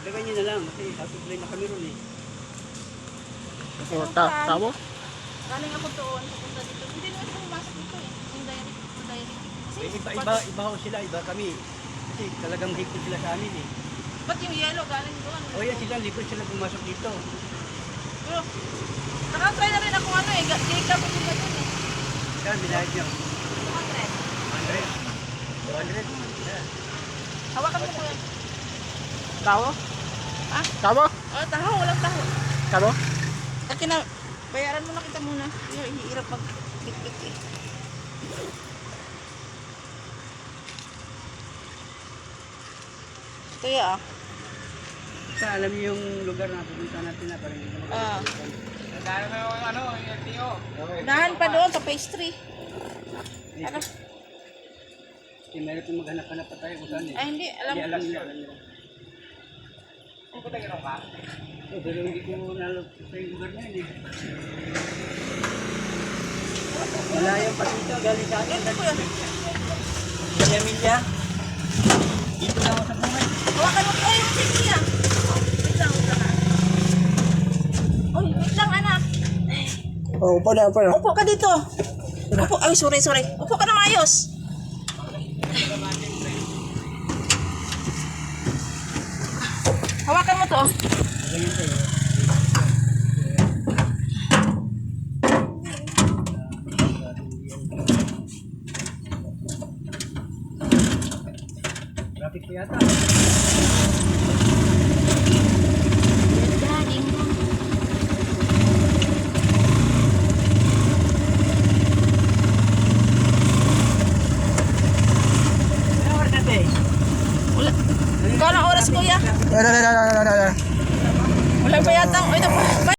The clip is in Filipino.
Lagay niyo na lang kasi outline na kami ron eh. Tabo? Galing ako doon, pupunta dito. Hindi naman ako pumasok dito eh. Yung diary. Kasi Iba ho sila, iba kami. Kasi talagang hipon sila sa amin eh. ba't yung yellow galing doon? O yan sila, lipon sila pumasok dito. Pero, nakatry na rin ako ano eh. Galing ka po sila doon eh. Yan, binayad niyo. 200. 200. Yan. Hawakan mo ko yan. Tabo? Ha? Tabo? Oh, taho, walang taho. Tabo? Kasi na, bayaran mo na kita muna. Yung ihirap mag-tik-tik eh. Kaya ah. Sa alam niyo yung lugar na pupunta natin na parang hindi naman. Ah. Dahil na yung ano, yung LTO. Dahan pa doon sa pastry. Ano? Kasi meron pong maghanap-hanap pa tayo kung saan eh. Ay hindi, alam Hindi mo. alam nila. Kung patay ka ka? Pero hindi ko nalap sa yung lugar na yun eh. Malayo pa dito, galing sa akin. Ito ko yan. Milya. Dito na ako sa buhay. Hawakan mo. Ay, yung sige yan. Wait lang ah. Uy, wait lang anak. Oh, upo na. Upo ka dito. Upo. Ay, sorry. Upo ka na maayos. Hawakan mo to. Traffic pa yata. Ano oras natin? Wala. Kano oras kuya? Wala. Wala pa yata. Ito pa.